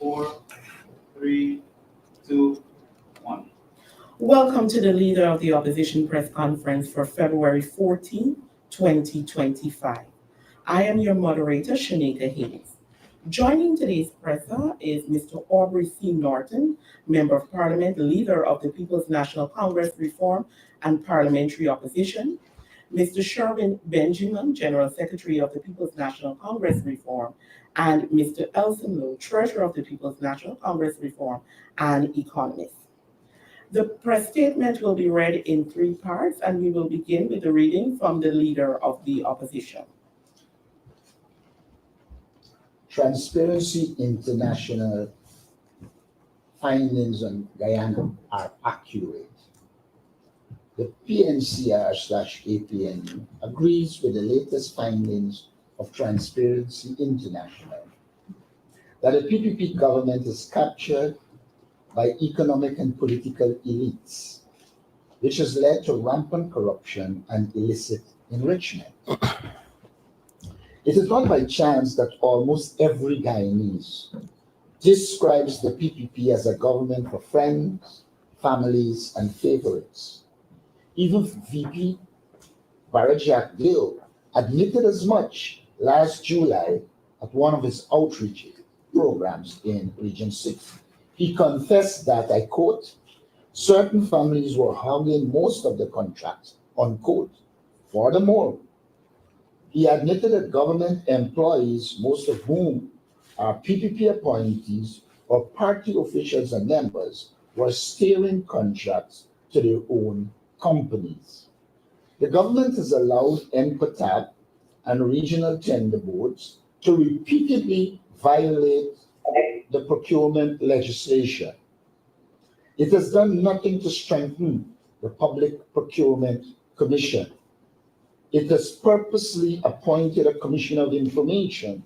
4, 3, 2, 1. Welcome to the Leader of the Opposition press conference for February 14, 2025. I am your moderator, Shanika Hayes. Joining today's presser is Mr. Aubrey C. Norton, Member of Parliament, Leader of the People's National Congress Reform and Parliamentary Opposition, Mr. Sherwin Benjamin, General Secretary of the People's National Congress Reform, and Mr. Elson Lowe, Treasurer of the People's National Congress Reform and Economist. The press statement will be read in 3 parts, and we will begin with the reading from the Leader of the Opposition. Transparency International findings on Guyana are accurate. The PNCR/APNU agrees with the latest findings of Transparency International that the PPP government is captured by economic and political elites, which has led to rampant corruption and illicit enrichment. It is not by chance that almost every Guyanese describes the PPP as a government for friends, families, and favorites. Even VP Barajak Gill admitted as much last July at one of his outreach programs in Region 6. He confessed that, I quote, certain families were hogging most of the contracts, unquote. Furthermore, he admitted that government employees, most of whom are PPP appointees or party officials and members, were steering contracts to their own companies. The government has allowed NPTAP and regional tender boards to repeatedly violate the procurement legislation. It has done nothing to strengthen the Public Procurement Commission. It has purposely appointed a Commission of Information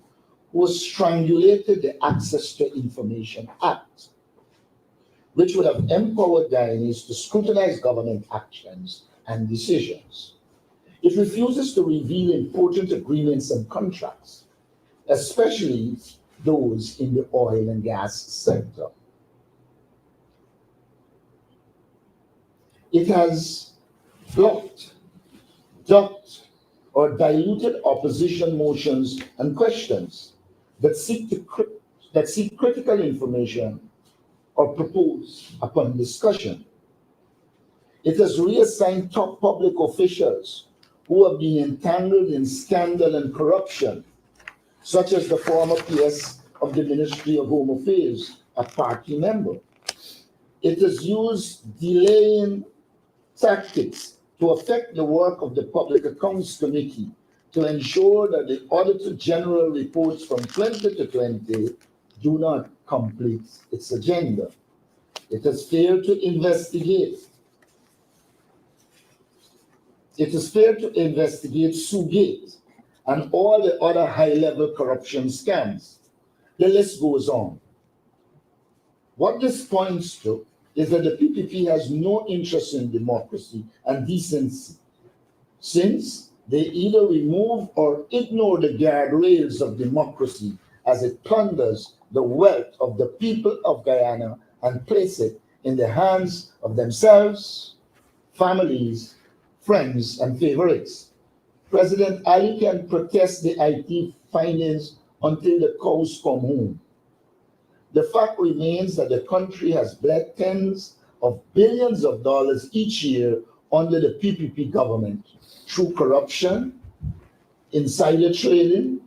who has strangulated the Access to Information Act, which would have empowered Guyanese to scrutinize government actions and decisions. It refuses to reveal important agreements and contracts, especially those in the oil and gas sector. It has blocked, ducked, or diluted opposition motions and questions that seek critical information or propose upon discussion. It has reassigned top public officials who have been entangled in scandal and corruption, such as the former PS of the Ministry of Home Affairs, a party member. It has used delaying tactics to affect the work of the Public Accounts Committee to ensure that the Auditor General reports from 2020 do not complete its agenda. It has failed to investigate. It has failed to investigate Sugate and all the other high-level corruption scams. The list goes on. What this points to is that the PPP has no interest in democracy and decency, since they either remove or ignore the guardrails of democracy as it plunders the wealth of the people of Guyana and place it in the hands of themselves, families, friends, and favorites. President Ali can protest the IT findings until the cows come home. The fact remains that the country has bled tens of billions of dollars each year under the PPP government through corruption, insider trading,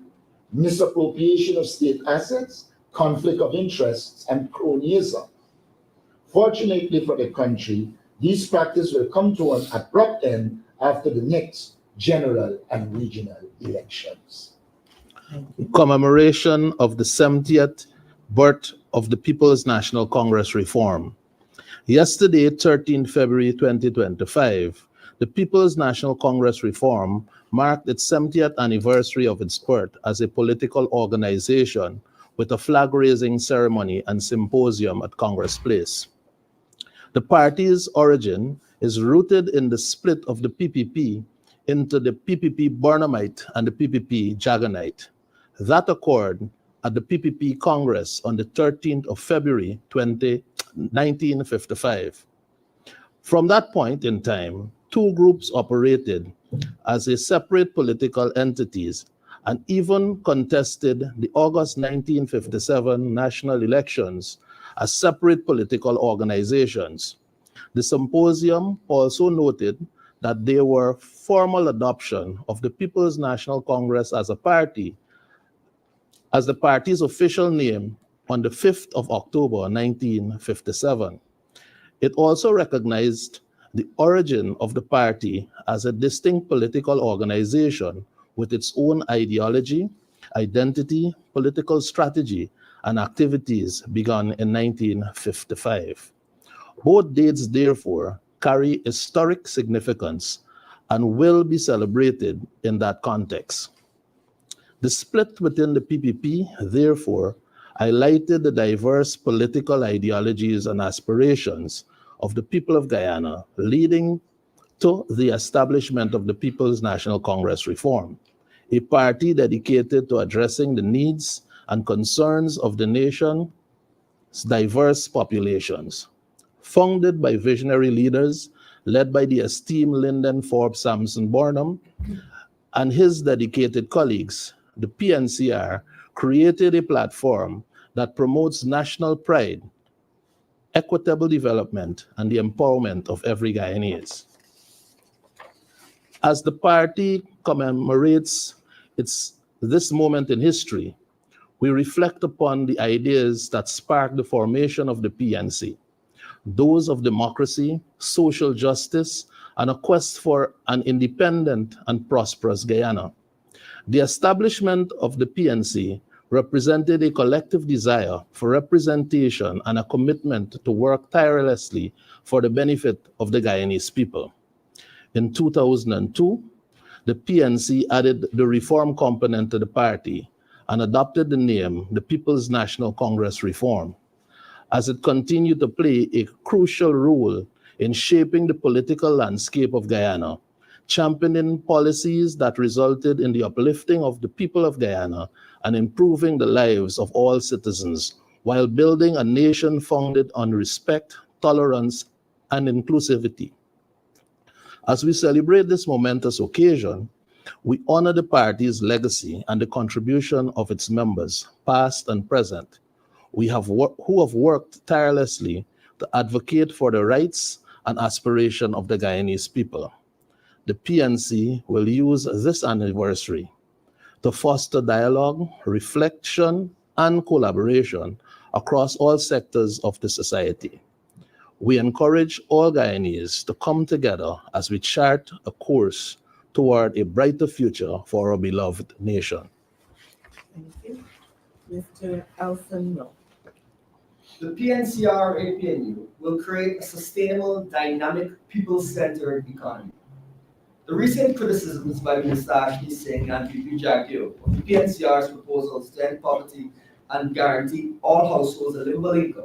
misappropriation of state assets, conflict of interests, and cronyism. Fortunately for the country, these practices will come to an abrupt end after the next general and regional elections. Commemoration of the 70th birth of the People's National Congress Reform. Yesterday, 13 February 2025, the People's National Congress Reform marked its 70th anniversary of its birth as a political organization with a flag-raising ceremony and symposium at Congress Place. The party's origin is rooted in the split of the PPP into the PPP Burnhamite and the PPP Jaganite. That occurred at the PPP Congress on the 13th of February 1955. From that point in time, two groups operated as a separate political entities and even contested the August 1957 national elections as separate political organizations. The symposium also noted that there were formal adoption of the People's National Congress as a party, as the party's official name on the 5th of October 1957. It also recognized the origin of the party as a distinct political organization with its own ideology, identity, political strategy, and activities begun in 1955. Both dates, therefore, carry historic significance and will be celebrated in that context. The split within the PPP, therefore, highlighted the diverse political ideologies and aspirations of the people of Guyana, leading to the establishment of the People's National Congress Reform, a party dedicated to addressing the needs and concerns of the nation's diverse populations. Founded by visionary leaders led by the esteemed Lyndon Forbes Sampson Barnum and his dedicated colleagues, the PNCR created a platform that promotes national pride, equitable development, and the empowerment of every Guyanese. As the party commemorates this moment in history, we reflect upon the ideas that sparked the formation of the PNC, those of democracy, social justice, and a quest for an independent and prosperous Guyana. The establishment of the PNC represented a collective desire for representation and a commitment to work tirelessly for the benefit of the Guyanese people. In 2002, the PNC added the reform component to the party and adopted the name the People's National Congress Reform, as it continued to play a crucial role in shaping the political landscape of Guyana, championing policies that resulted in the uplifting of the people of Guyana and improving the lives of all citizens, while building a nation founded on respect, tolerance, and inclusivity. As we celebrate this momentous occasion, we honor the party's legacy and the contribution of its members, past and present, who have worked tirelessly to advocate for the rights and aspiration of the Guyanese people. The PNC will use this anniversary to foster dialogue, reflection, and collaboration across all sectors of the society. We encourage all Guyanese to come together as we chart a course toward a brighter future for our beloved nation. Thank you. Mr. Elson Mill. The PNCR APNU will create a sustainable, dynamic, people-centered economy. The recent criticisms by Minister Ashley Singh and VP Jagdeo of the PNCR's proposals to end poverty and guarantee all households a livable income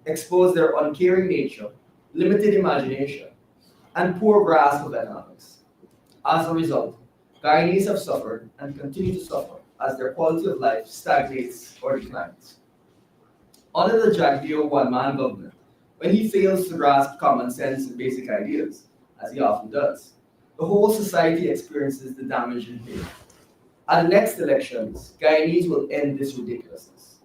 expose their uncaring nature, limited imagination, and poor grasp of economics. As a result, Guyanese have suffered and continue to suffer as their quality of life stagnates or declines. Under the Jagdeo one-man government, when he fails to grasp common sense and basic ideas, as he often does, the whole society experiences the damage and pain. At the next elections, Guyanese will end this ridiculousness.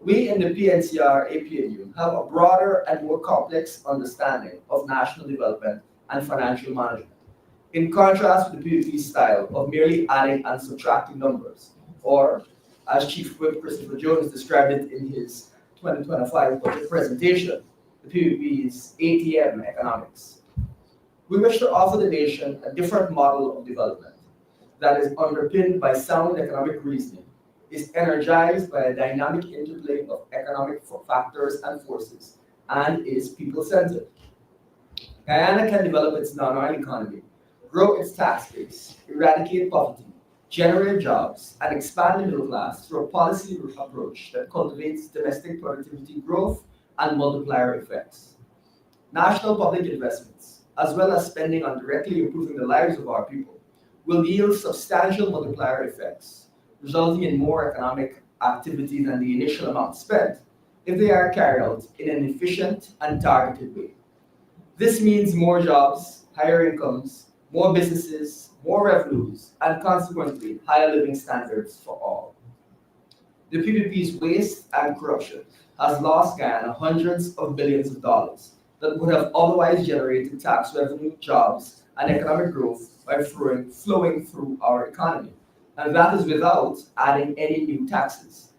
We in the PNCR APNU have a broader and more complex understanding of national development and financial management, in contrast with the PVP style of merely adding and subtracting numbers, or as Chief Whip Christopher Jones described it in his 2025 budget presentation, the PVP's ATM economics. We wish to offer the nation a different model of development that is underpinned by sound economic reasoning, is energized by a dynamic interplay of economic factors and forces, and is people-centered. Guyana can develop its non-oil economy, grow its tax base, eradicate poverty, generate jobs, and expand the middle class through a policy approach that cultivates domestic productivity growth and multiplier effects. National public investments, as well as spending on directly improving the lives of our people, will yield substantial multiplier effects, resulting in more economic activity than the initial amount spent if they are carried out in an efficient and targeted way. This means more jobs, higher incomes, more businesses, more revenues, and consequently, higher living standards for all. The PPP's waste and corruption has lost Guyana hundreds of billions of dollars that would have otherwise generated tax revenue, jobs, and economic growth by flowing through our economy. And that is without adding any new taxes.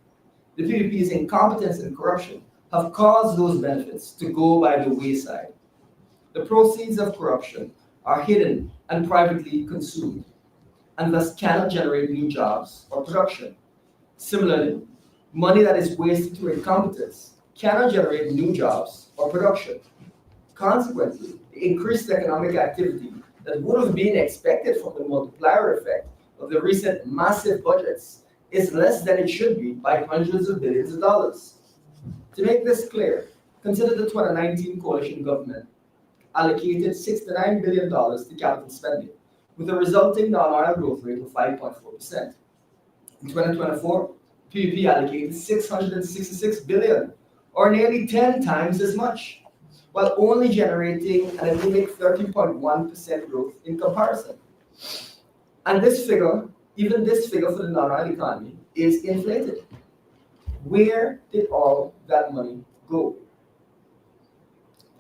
The PPP's incompetence and corruption have caused those benefits to go by the wayside. The proceeds of corruption are hidden and privately consumed, and thus cannot generate new jobs or production. Similarly, money that is wasted through incompetence cannot generate new jobs or production. Consequently, the increased economic activity that would have been expected from the multiplier effect of the recent massive budgets is less than it should be by hundreds of billions of dollars. To make this clear, consider the 2019 coalition government allocated $69 billion to capital spending, with a resulting non-oil growth rate of 5.4%. In 2024, PPP allocated $666 billion, or nearly 10 times as much, while only generating an anemic 13.1% growth in comparison. And this figure, even this figure for the non-oil economy, is inflated. Where did all that money go?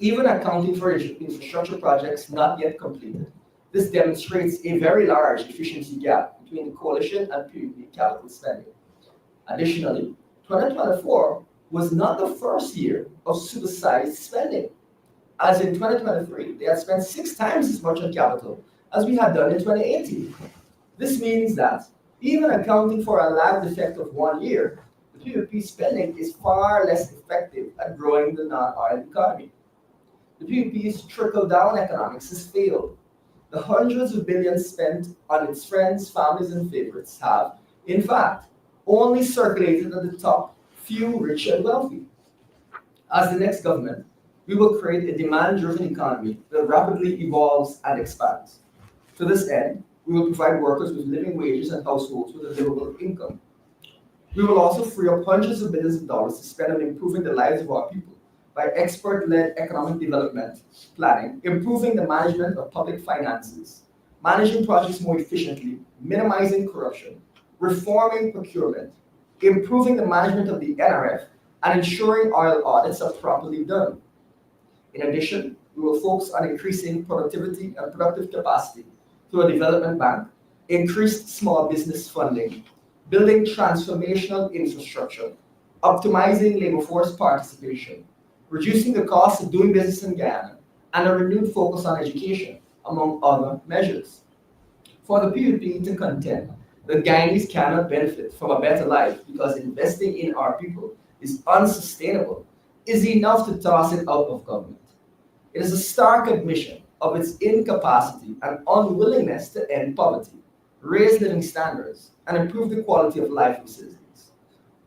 Even accounting for infrastructure projects not yet completed, this demonstrates a very large efficiency gap between the coalition and PPP capital spending. Additionally, 2024 was not the first year of supersized spending, as in 2023, they had spent 6 times as much on capital as we had done in 2018. This means that, even accounting for a lagged effect of 1 year, the PPP spending is far less effective at growing the non-oil economy. The PPP's trickle-down economics has failed. The hundreds of billions spent on its friends, families, and favorites have, in fact, only circulated at the top few rich and wealthy. As the next government, we will create a demand-driven economy that rapidly evolves and expands. To this end, we will provide workers with living wages and households with a livable income. We will also free up hundreds of billions of dollars to spend on improving the lives of our people by expert-led economic development planning, improving the management of public finances, managing projects more efficiently, minimizing corruption, reforming procurement, improving the management of the NRF, and ensuring oil audits are properly done. In addition, we will focus on increasing productivity and productive capacity through a development bank, increased small business funding, building transformational infrastructure, optimizing labor force participation, reducing the cost of doing business in Guyana, and a renewed focus on education, among other measures. For the PPP to contend that Guyanese cannot benefit from a better life because investing in our people is unsustainable is enough to toss it out of government. It is a stark admission of its incapacity and unwillingness to end poverty, raise living standards, and improve the quality of life of citizens.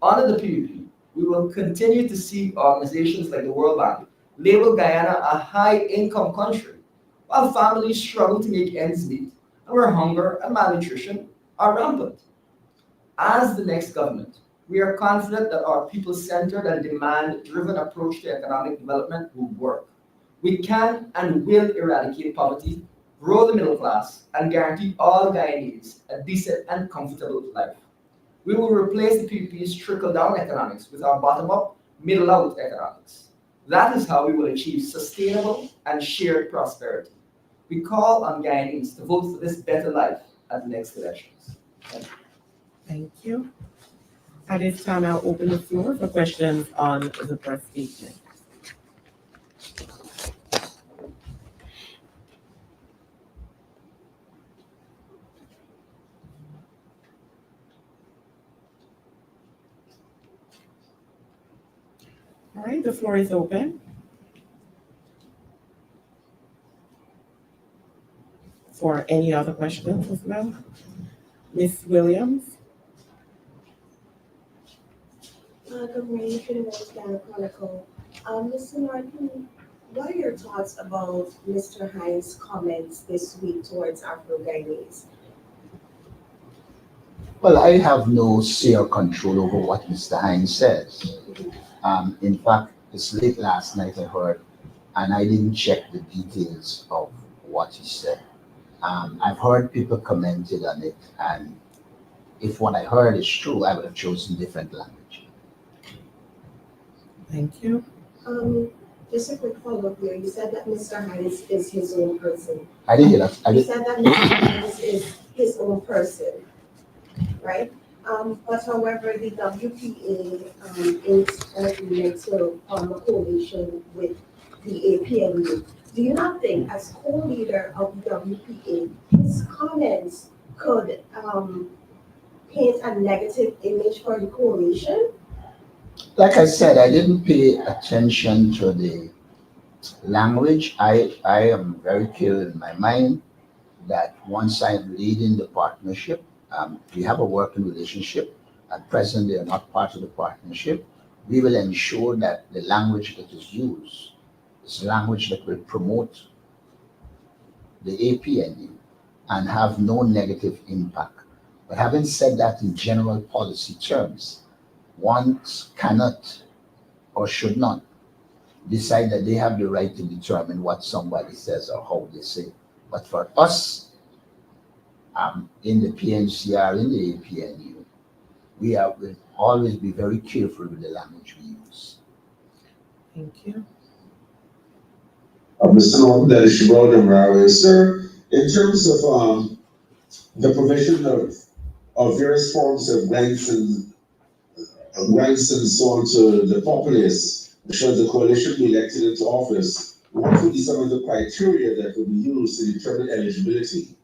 Under the PPP, we will continue to see organizations like the World Bank label Guyana a high-income country, while families struggle to make ends meet and where hunger and malnutrition are rampant. As the next government, we are confident that our people-centered and demand-driven approach to economic development will work. We can and will eradicate poverty, grow the middle class, and guarantee all Guyanese a decent and comfortable life. We will replace the PPP's trickle-down economics with our bottom-up, middle-out economics. That is how we will achieve sustainable and shared prosperity. We call on Guyanese to vote for this better life at the next elections. Thank you. Thank you. At this time, I'll open the floor for questions on the press statement. All right, the floor is open. For any other questions as well? Ms. Williams? Good morning, Trinidad Chronicle. Mr. Martin, what are your thoughts about Mr. Hines' comments this week towards Afro-Guyanese? Well, I have no say or control over what Mr. Hines says. In fact, it's late last night I heard, and I didn't check the details of what he said. I've heard people commented on it, and if what I heard is true, I would have chosen different language. Thank you. Just a quick follow-up here. You said that Mr. Hines is his own person. I didn't hear that. I You did, said that Mr. Hines is his own person, right? But however, the WPA is an agreement to form a coalition with the APNU. Do you not think, as co-leader of the WPA, his comments could paint a negative image for the coalition? like I said, I didn't pay attention to the language. I am very clear in my mind that once I'm leading the partnership, we have a working relationship. At present, they are not part of the partnership. We will ensure that the language that is used is language that will promote the APNU and have no negative impact. But having said that, in general policy terms, one cannot or should not decide that they have the right to determine what somebody says or how they say. But for us, in the PNCR, in the APNU, will always be very careful with the language we use. Thank you. Mr. Norton, that is Sharon Marawi. Sir, in terms of the provision of various forms of grants and so on to the populace, should the coalition be elected into office, what would be some of the criteria that would be used to determine eligibility?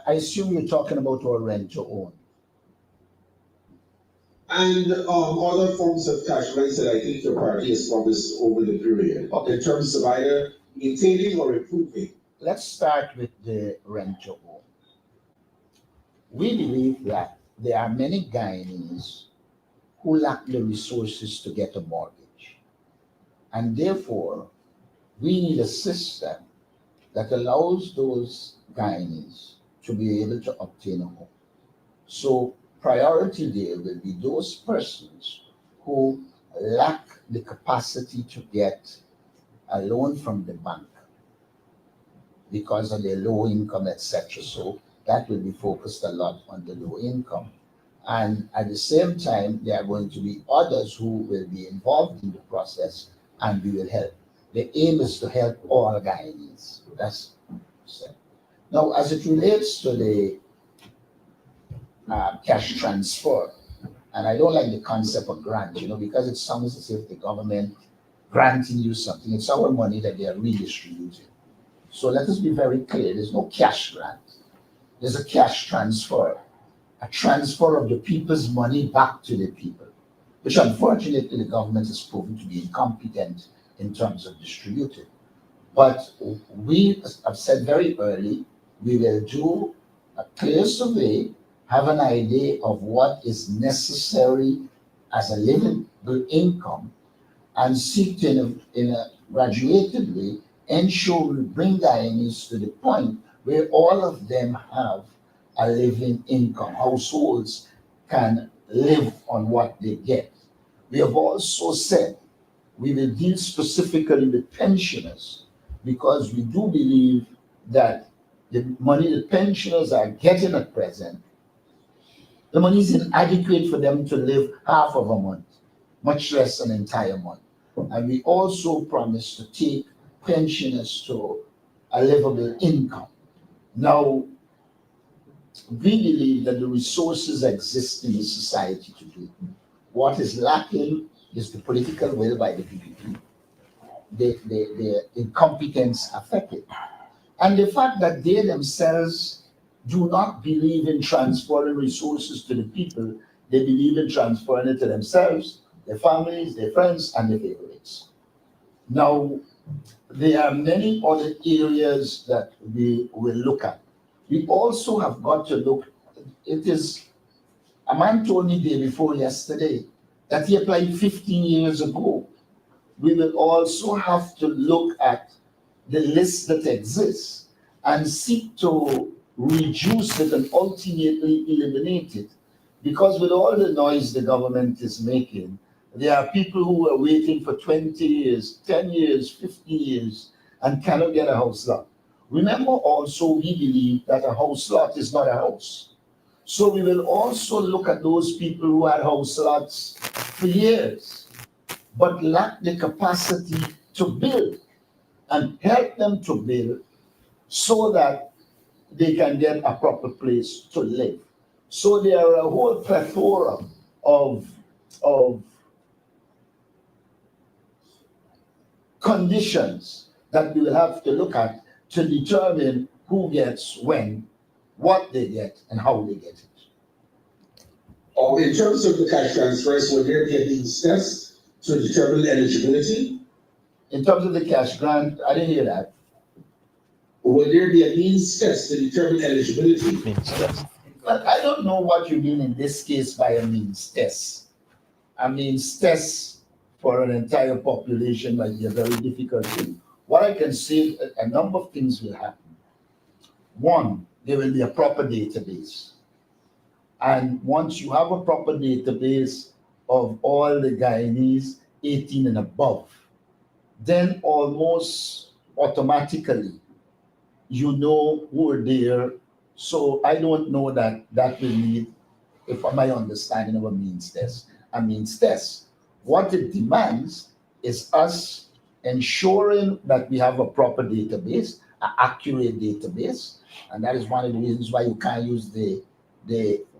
I assume you're talking about our rent to own. And other forms of cash rents that I think your party has promised over the period, Okay. in terms of either maintaining or improving. Let's start with the rent to own. We believe that there are many Guyanese who lack the resources to get a mortgage. And therefore, we need a system that allows those Guyanese to be able to obtain a home. So priority there will be those persons who lack the capacity to get a loan from the bank because of their low income, etc. So that will be focused a lot on the low income. And at the same time, there are going to be others who will be involved in the process and we will help. The aim is to help all Guyanese. That's it. Now, as it relates to the cash transfer, and I don't like the concept of grant, because it sounds as if the government granting you something. It's our money that they are redistributing. So let us be very clear. There's no cash grant. There's a cash transfer, a transfer of the people's money back to the people, which unfortunately the government has proven to be incompetent in terms of distributing. But we have said very early, we will do a clear survey, have an idea of what is necessary as a livable income, and seek to, in a graduated way, ensure we bring Guyanese to the point where all of them have a living income. Households can live on what they get. We have also said we will deal specifically with pensioners because we do believe that the money the pensioners are getting at present, the money is inadequate for them to live half of a month, much less an entire month. And we also promise to take pensioners to a livable income. Now, we believe that the resources exist in the society to do it. What is lacking is the political will by the PPP, the incompetence affected. And the fact that they themselves do not believe in transferring resources to the people, they believe in transferring it to themselves, their families, their friends, and their favorites. Now, there are many other areas that we will look at. We also have got to look, a man told me day before yesterday that he applied 15 years ago. We will also have to look at the list that exists and seek to reduce it and ultimately eliminate it. Because with all the noise the government is making, there are people who are waiting for 20 years, 10 years, 15 years, and cannot get a house lot. Remember also, we believe that a house lot is not a house. So we will also look at those people who had house lots for years, but lack the capacity to build, and help them to build so that they can get a proper place to live. So there are a whole plethora of conditions that we will have to look at to determine who gets when, what they get, and how they get it. In terms of the cash transfers, will there be a means test to determine eligibility? In terms of the cash grant, I didn't hear that. Will there be a means test to determine eligibility? Means test. But I don't know what you mean in this case by a means test. A means test for an entire population might be a very difficult thing. What I can say, a number of things will happen. One, there will be a proper database. And once you have a proper database of all the Guyanese 18 and above, then almost automatically you know who are there. So I don't know that that will need, if my understanding of a means test. A means test, what it demands is us ensuring that we have a proper database, an accurate database, and that is one of the reasons why you can't use the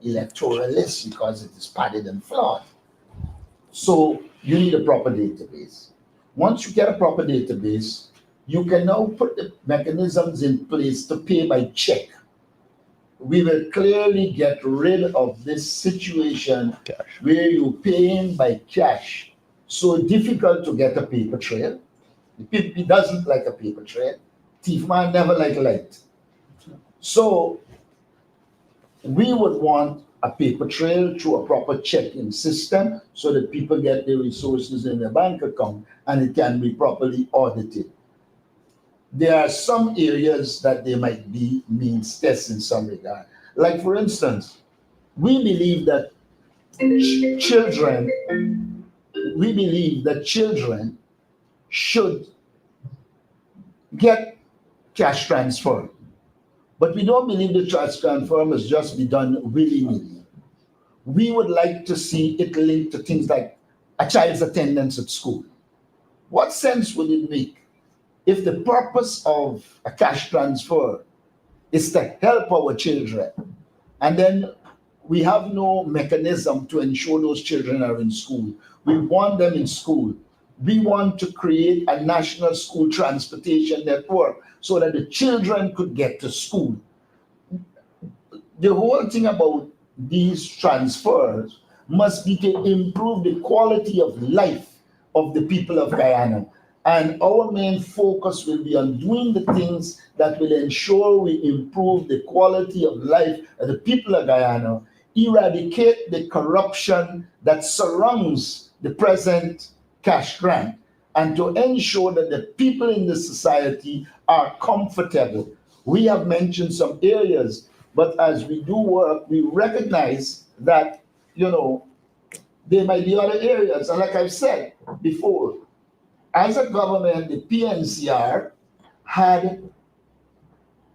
electoral list, because it is padded and flawed. So you need a proper database. Once you get a proper database, you can now put the mechanisms in place to pay by check. We will clearly get rid of this situation Cash. where you're paying by cash. So difficult to get a paper trail. The people doesn't like a paper trail. Thief man never like light. So we would want a paper trail through a proper checking system so that people get their resources in their bank account and it can be properly audited. There are some areas that there might be means tests in some regard. Like for instance, we believe that children should get cash transfer. But we don't believe the cash transfer must just be done willy-nilly. We would like to see it linked to things like a child's attendance at school. What sense would it make if the purpose of a cash transfer is to help our children, and then we have no mechanism to ensure those children are in school? We want them in school. We want to create a national school transportation network so that the children could get to school. The whole thing about these transfers must be to improve the quality of life of the people of Guyana. And our main focus will be on doing the things that will ensure we improve the quality of life of the people of Guyana, eradicate the corruption that surrounds the present cash grant, and to ensure that the people in the society are comfortable. We have mentioned some areas, but as we do work, we recognize that, there might be other areas. And like I've said before, as a government, the PNCR had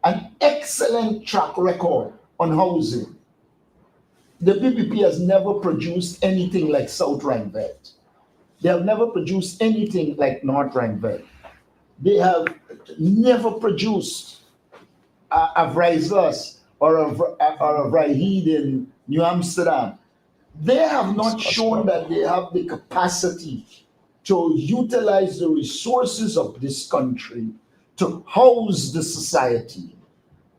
an excellent track record on housing. The PPP has never produced anything like South Rhinebelt. They have never produced anything like North Rhinebelt. They have never produced a Vrijslas or a Vrijheed in New Amsterdam. They have not shown that they have the capacity to utilize the resources of this country to house the society.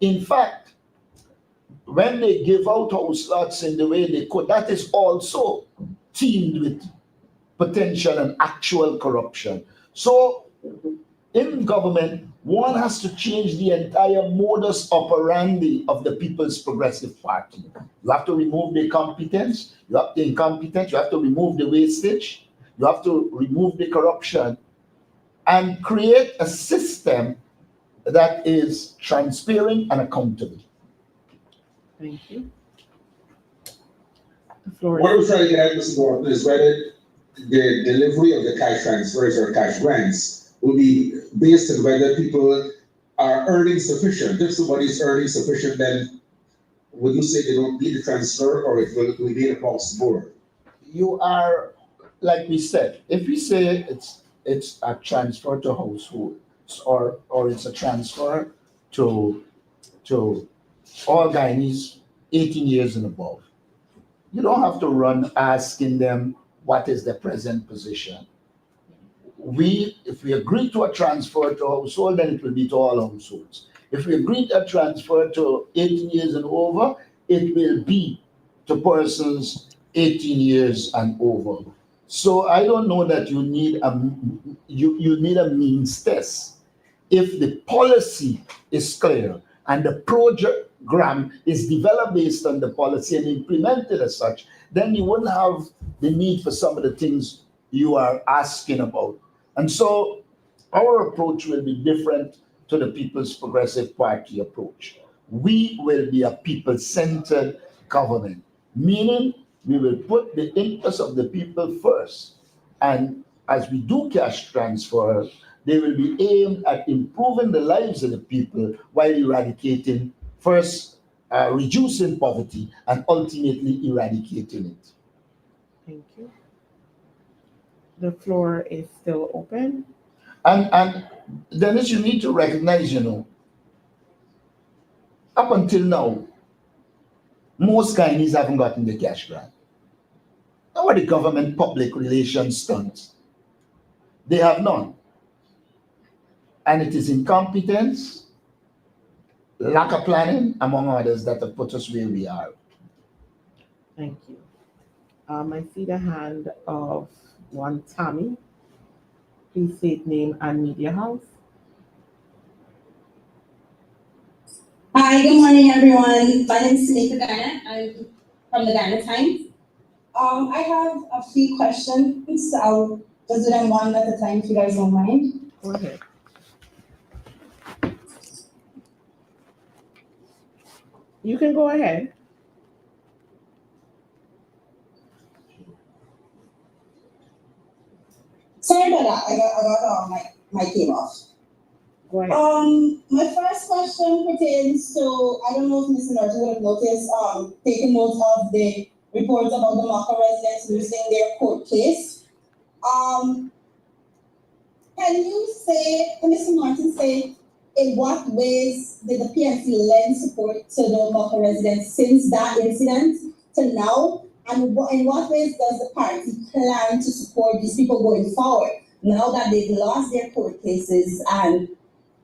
In fact, when they give out house lots in the way they could, that is also teamed with potential and actual corruption. So in government, one has to change the entire modus operandi of the People's Progressive Party. You have to remove the incompetence, you have to remove the wastage, you have to remove the corruption, and create a system that is transparent and accountable. Thank you. The floor What I'm is, trying to get at, Mr. Gordon, is whether the delivery of the cash transfers or cash grants will be based on whether people are earning sufficient. If somebody's earning sufficient, then would you say they don't need the transfer, or it will be across the board? You are, like we said, if we say it's a transfer to households or it's a transfer to all Guyanese 18 years and above, you don't have to run asking them what is their present position. If we agree to a transfer to household, then it will be to all households. If we agree to a transfer to 18 years and over, it will be to persons 18 years and over. So I don't know that you need a means test. If the policy is clear and the program is developed based on the policy and implemented as such, then you wouldn't have the need for some of the things you are asking about. And so our approach will be different to the People's Progressive Party approach. We will be a people-centered government, meaning we will put the interests of the people first. And as we do cash transfer, they will be aimed at improving the lives of the people while eradicating, first, reducing poverty and ultimately eradicating it. thank you. The floor is still open. And Dennis, you need to recognize, up until now, most Guyanese haven't gotten the cash grant. Now, what the government public relations stunts, they have none. And it is incompetence, lack of planning, among others, that have put us where we are. Thank you. I see the hand of one Tammy. Please state name and media house. Hi, good morning, everyone. My name is Tamika Garner. I'm from the Ghana Times. I have a few questions. I'll just do them one at a time if you guys don't mind. Go ahead. You can go ahead. Sorry about that. I got my came off. Go ahead. My first question pertains to, I don't know if Mr. Norton would have noticed, taking note of the reports about the Mocha residents losing their court case. Can Mr. Martin say, in what ways did the PNC lend support to the Mocha residents since that incident to now? And in what ways does the party plan to support these people going forward now that they've lost their court cases and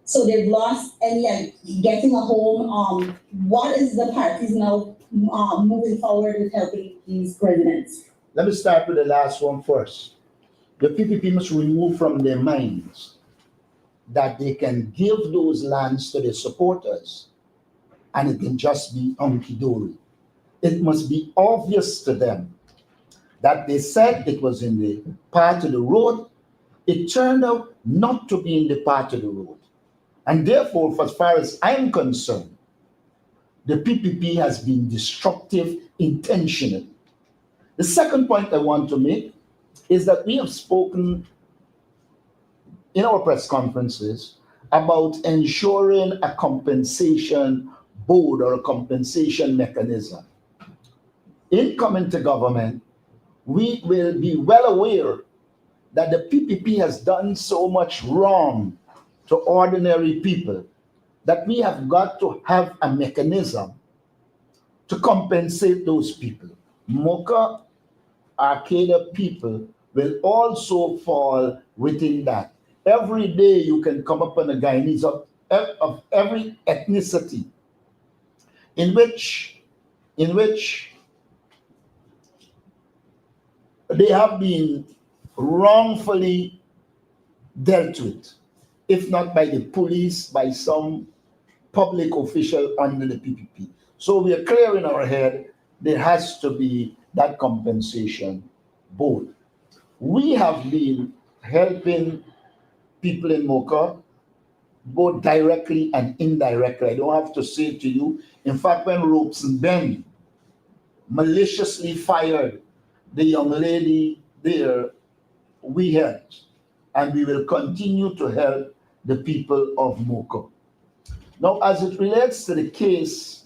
so they've lost any getting a home? What is the parties now moving forward with helping these residents? Let me start with the last one first. The PPP must remove from their minds that they can give those lands to their supporters and it can just be hunky-dory. It must be obvious to them that they said it was in the part of the road. It turned out not to be in the part of the road. And therefore, as far as I'm concerned, the PPP has been destructive intentionally. The second point I want to make is that we have spoken in our press conferences about ensuring a compensation board or a compensation mechanism. In coming to government, we will be well aware that the PPP has done so much wrong to ordinary people that we have got to have a mechanism to compensate those people. Mocha, Arcata people will also fall within that. Every day you can come upon a Guyanese of every ethnicity in which they have been wrongfully dealt with, if not by the police, by some public official under the PPP. So we are clear in our head, there has to be that compensation board. We have been helping people in Mocha both directly and indirectly. I don't have to say to you. In fact, when Ropes and Ben maliciously fired the young lady there, we helped, and we will continue to help the people of Mocha. Now, as it relates to the case,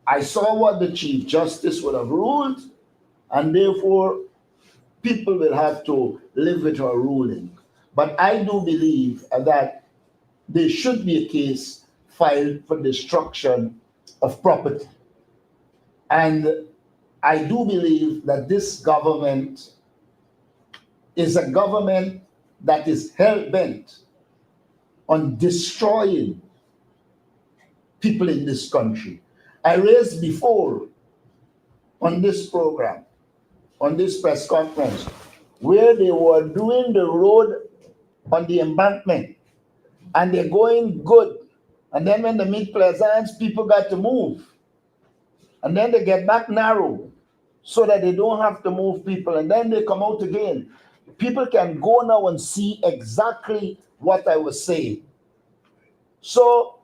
I saw what the Chief Justice would have ruled, and therefore people will have to live with her ruling. But I do believe that there should be a case filed for destruction of property. And I do believe that this government is a government that is hell-bent on destroying people in this country. I raised before on this program, on this press conference, where they were doing the road on the embankment and they're going good. And then when they meet Pleasance, people got to move. And then they get back narrow so that they don't have to move people. And then they come out again. People can go now and see exactly what I was saying. So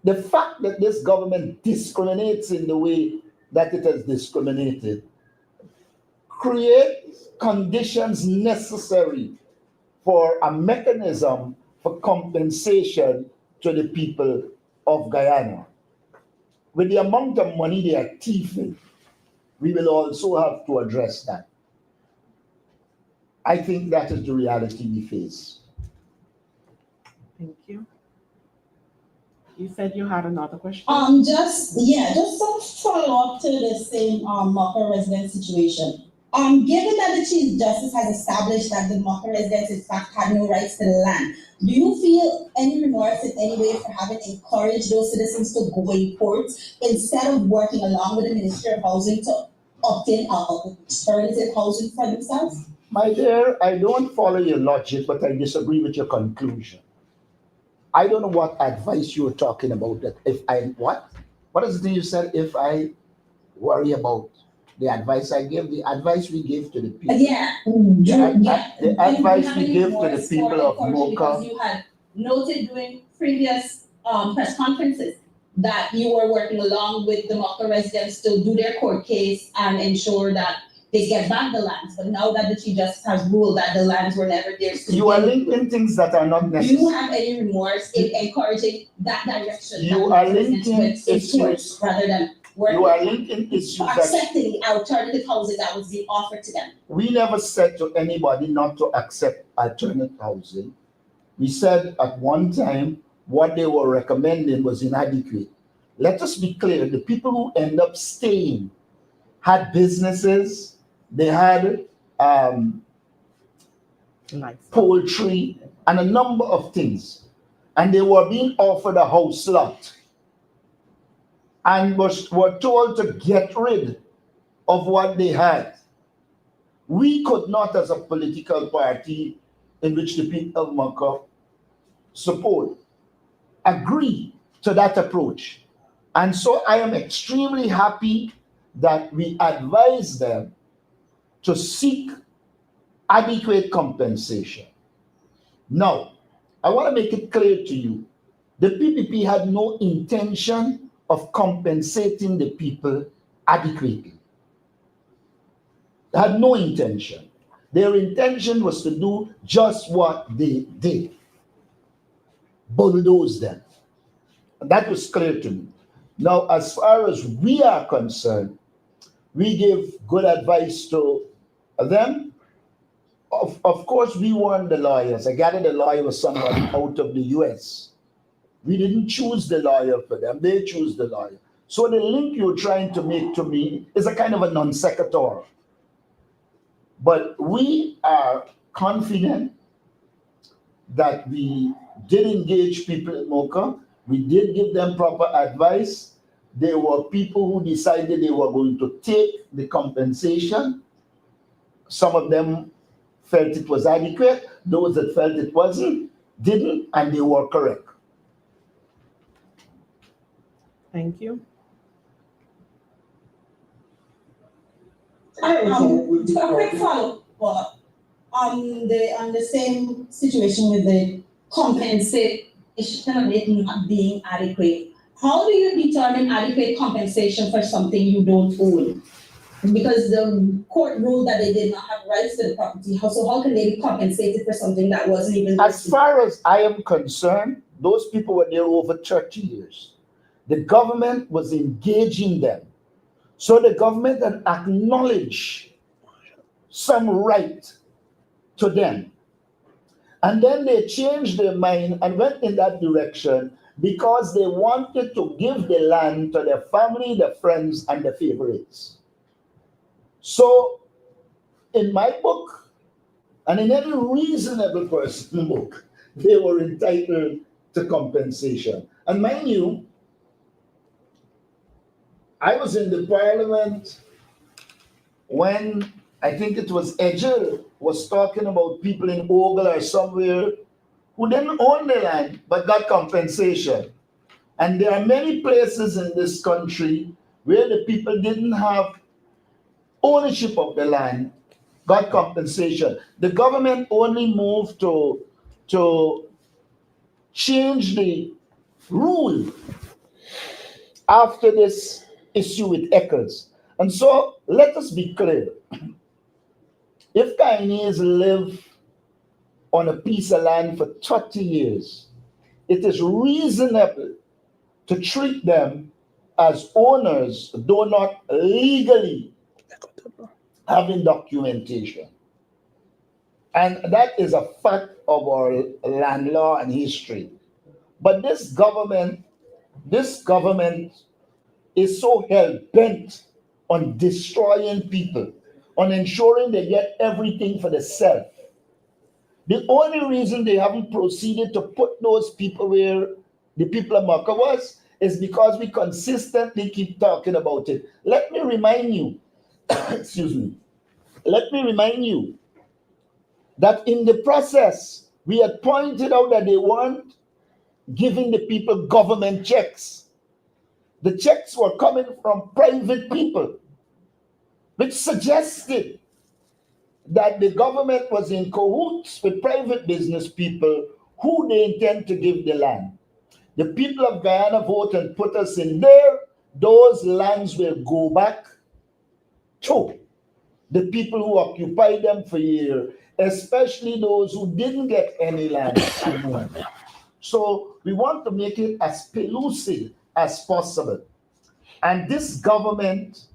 the fact that this government discriminates in the way that it has discriminated creates conditions necessary for a mechanism for compensation to the people of Guyana. With the amount of money they are thieving, we will also have to address that. I think that is the reality we face. Thank you. You said you had another question? Just some follow-up to the same Mocha resident situation. Given that the Chief Justice has established that the Mocha residents in fact had no rights to the land, do you feel any remorse in any way for having encouraged those citizens to go in court instead of working along with the Ministry of Housing to obtain alternative housing for themselves? My dear, I don't follow your logic, but I disagree with your conclusion. I don't know what advice you were talking about. That if I what? What is the thing you said? If I worry about the advice I give, the advice we give to the people. The advice we give to the people of Mocha. Because you had noted during previous press conferences that you were working along with the Mocha residents to do their court case and ensure that they get back the lands. But now that the Chief Justice has ruled that the lands were never theirs, you are linking things that are not necessary. Do you have any remorse in encouraging that direction? You are linking issues rather than working. You are linking issues accepting the alternative housing that was being offered to them. We never said to anybody not to accept alternative housing. We said at one time what they were recommending was inadequate. Let us be clear, the people who end up staying had businesses, they had poultry and a number of things, and they were being offered a house lot and were told to get rid of what they had. We could not, as a political party in which the people of Mocha support, agree to that approach. And so I am extremely happy that we advise them to seek adequate compensation. Now, I want to make it clear to you, the PPP had no intention of compensating the people adequately. They had no intention. Their intention was to do just what they did, bulldoze them. And that was clear to me. Now, as far as we are concerned, we give good advice to them. Of course, we weren't the lawyers. I gathered the lawyer was somebody out of the US. We didn't choose the lawyer for them. They chose the lawyer. So the link you're trying to make to me is a kind of a non sequitur. But we are confident that we did engage people in Mocha. We did give them proper advice. There were people who decided they were going to take the compensation. Some of them felt it was adequate. Those that felt it wasn't, didn't, and they were correct. Thank you. A quick follow-up on the same situation with the compensation not being adequate. How do you determine adequate compensation for something you don't own? Because the court ruled that they did not have rights to the property. So how can they be compensated for something that wasn't even As far as I am concerned, those people were there over 30 years. The government was engaging them. So the government had acknowledged some right to them. And then they changed their mind and went in that direction because they wanted to give the land to their family, their friends, and their favorites. So, in my book, and in any reasonable person's book, they were entitled to compensation. And mind you, I was in the parliament when I think it was Edgel was talking about people in Ogle or somewhere who didn't own the land but got compensation. And there are many places in this country where the people didn't have ownership of the land, got compensation. The government only moved to change the rule after this issue with Eccles. And so let us be clear. If Guyanese live on a piece of land for 30 years, it is reasonable to treat them as owners, though not legally having documentation. And that is a fact of our land law and history. But this government is so hell-bent on destroying people, on ensuring they get everything for themselves. The only reason they haven't proceeded to put those people where the people of Mocha was is because we consistently keep talking about it. Let me remind you, excuse me, let me remind you that in the process, we had pointed out that they weren't giving the people government checks. The checks were coming from private people, which suggested that the government was in cahoots with private business people who they intend to give the land. The people of Guyana vote and put us in there. Those lands will go back to the people who occupied them for years, especially those who didn't get any land. So we want to make it as pellucid as possible. And this government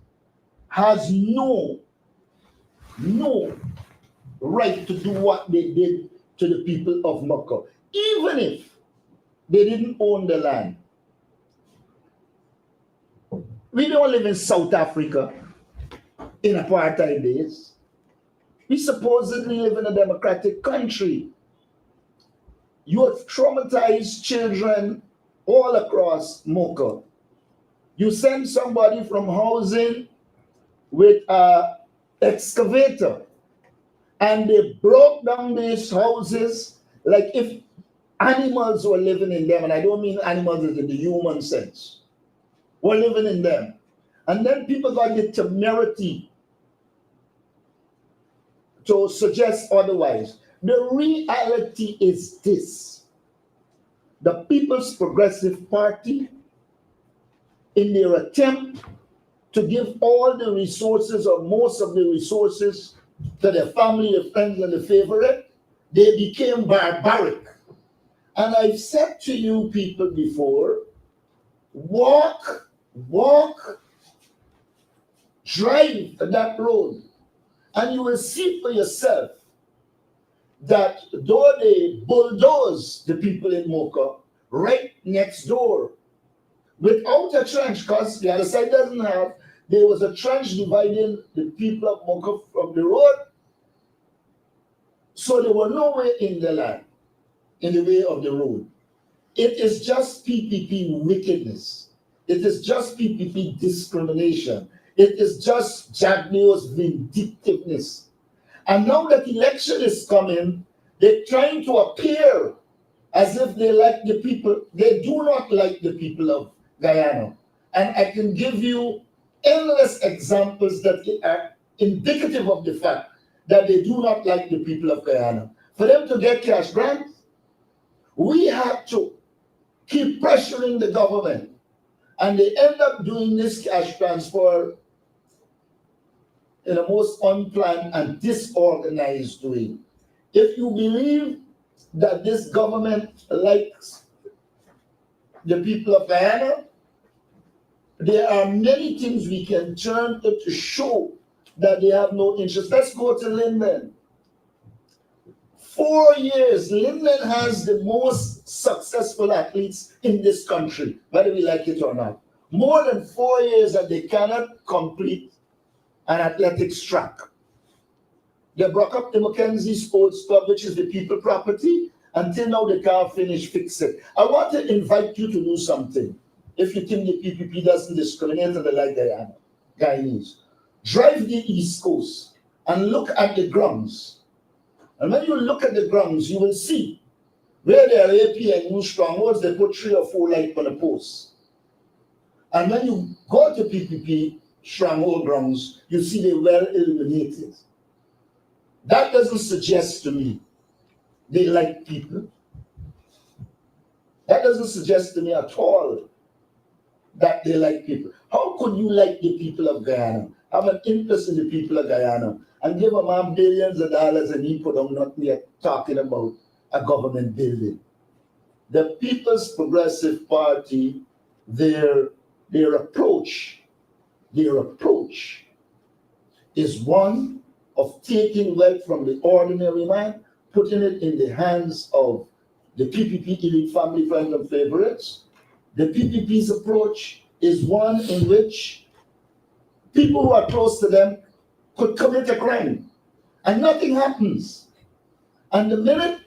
has no right to do what they did to the people of Mocha, even if they didn't own the land. We don't live in South Africa in apartheid days. We supposedly live in a democratic country. You have traumatized children all across Mocha. You send somebody from housing with an excavator, and they broke down these houses like if animals were living in them. And I don't mean animals in the human sense. We're living in them. And then people got the temerity to suggest otherwise. The reality is this: the People's Progressive Party, in their attempt to give all the resources or most of the resources to their family, their friends, and their favorite, they became barbaric. And I've said to you people before, walk, drive that road, and you will see for yourself that though they bulldoze the people in Mocha right next door without a trench, because the other side doesn't have, there was a trench dividing the people of Mocha from the road. So they were nowhere in the land, in the way of the road. It is just PPP wickedness. It is just PPP discrimination. It is just Jagneo's vindictiveness. And now that election is coming, they're trying to appear as if they like the people. They do not like the people of Guyana. And I can give you endless examples that are indicative of the fact that they do not like the people of Guyana. For them to get cash grants, We have to keep pressuring the government, and they end up doing this cash transfer in a most unplanned and disorganized way. If you believe that this government likes the people of Guyana, there are many things we can turn to show that they have no interest. Let's go to Linden. 4 years, Linden has the most successful athletes in this country, whether we like it or not. More than 4 years that they cannot complete an athletics track. They broke up the Mackenzie Sports Club, which is the people property. Until now, they can't fix it. I want to invite you to do something. If you think the PPP doesn't discriminate and they like Guyana, Guyanese, drive the East Coast and look at the grounds. And when you look at the grounds, you will see where there are APNU strongholds, they put 3 or 4 lights on a post. And when you go to PPP stronghold grounds, you see they're well illuminated. That doesn't suggest to me they like people. That doesn't suggest to me at all that they like people. How could you like the people of Guyana, have an interest in the people of Guyana, and give a man billions of dollars and he put on nothing yet talking about a government building? The People's Progressive Party, their approach is one of taking wealth from the ordinary man, putting it in the hands of the PPP elite family friends and favorites. The PPP's approach is one in which people who are close to them could commit a crime and nothing happens. And the minute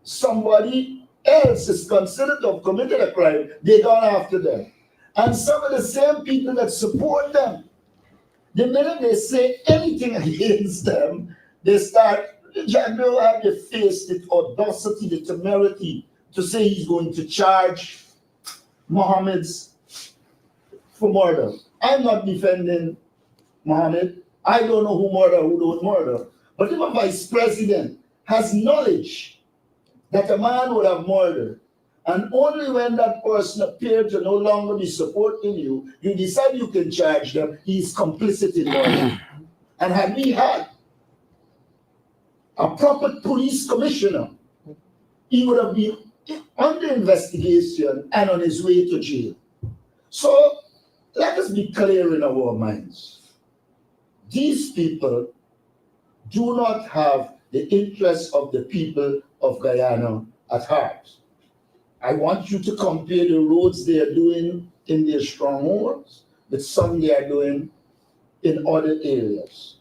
somebody else is considered to have committed a crime, they go after them. And some of the same people that support them, the minute they say anything against them, they start, Jagno had the face, the audacity, the temerity to say he's going to charge Mohammed's for murder. I'm not defending Mohammed. I don't know who murder, who don't murder. But if a vice president has knowledge that a man would have murdered, and only when that person appeared to no longer be supporting you, you decide you can charge them, he's complicit in murder. And had we had a proper police commissioner, he would have been under investigation and on his way to jail. So let us be clear in our minds. These people do not have the interests of the people of Guyana at heart. I want you to compare the roads they are doing in their strongholds with some they are doing in other areas.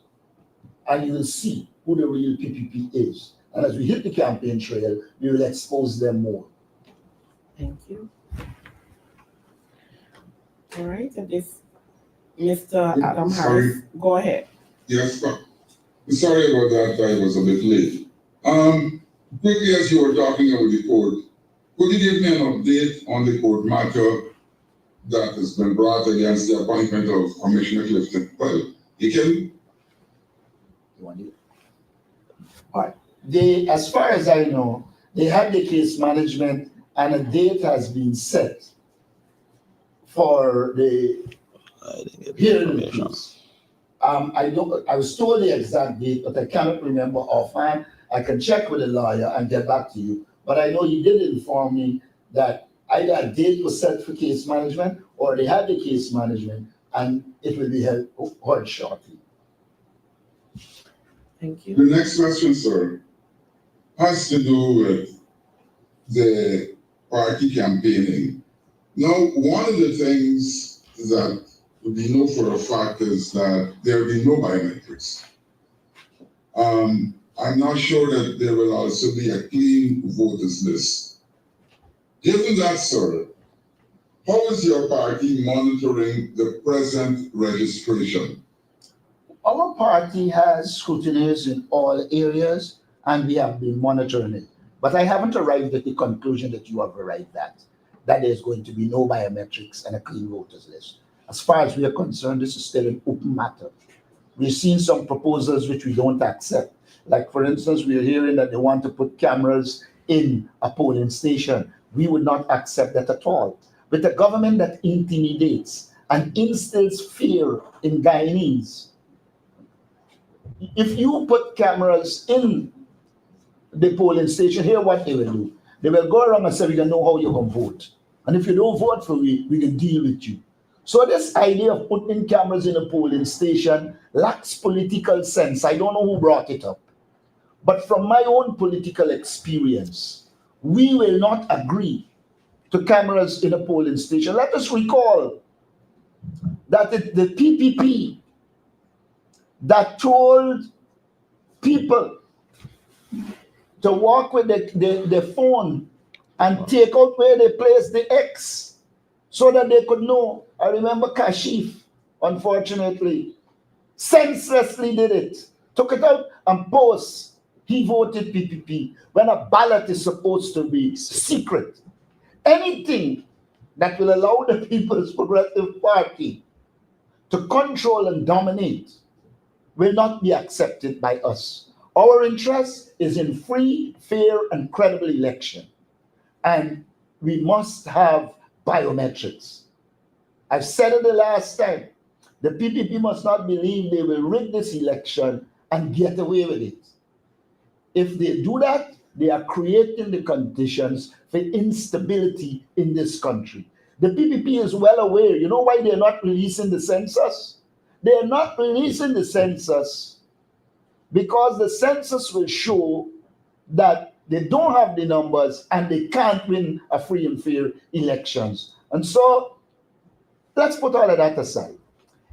And you will see who the real PPP is. And as we hit the campaign trail, we will expose them more. Thank you. All right, and this, Mr. Adam Harris, go ahead. Yes, sorry about that, I was a bit late. Quickly, as you were talking about the court, could you give me an update on the court matter that has been brought against the appointment of Commissioner Clifton? Well, you can. You want it? All right. They, as far as I know, they had the case management and a date has been set for the hearing the case. I was told the exact date, but I cannot remember offhand. I can check with the lawyer and get back to you. But I know he did inform me that either a date was set for case management or they had the case management and it will be held shortly. Thank you. The next question, sir, has to do with the party campaigning. Now, one of the things that we know for a fact is that there will be no biometrics. I'm not sure that there will also be a clean voters list. Given that, sir, how is your party monitoring the present registration? Our party has scrutineers in all areas and we have been monitoring it. But I haven't arrived at the conclusion that you have arrived at, that there's going to be no biometrics and a clean voters list. As far as we are concerned, this is still an open matter. We've seen some proposals which we don't accept. Like, for instance, we are hearing that they want to put cameras in a polling station. We would not accept that at all. With a government that intimidates and instills fear in Guyanese, if you put cameras in the polling station, here what they will do. They will go around and say, we can know how you're going to vote. And if you don't vote for me, we can deal with you. So this idea of putting cameras in a polling station lacks political sense. I don't know who brought it up. But from my own political experience, we will not agree to cameras in a polling station. Let us recall that the PPP that told people to walk with the phone and take out where they place the X so that they could know. I remember Kashif, unfortunately, senselessly did it. Took it out and post. He voted PPP when a ballot is supposed to be secret. Anything that will allow the People's Progressive Party to control and dominate will not be accepted by us. Our interest is in free, fair, and credible election. And we must have biometrics. I've said it the last time. The PPP must not believe they will rig this election and get away with it. If they do that, they are creating the conditions for instability in this country. The PPP is well aware. You know why they're not releasing the census? They're not releasing the census because the census will show that they don't have the numbers and they can't win a free and fair elections. And so let's put all of that aside.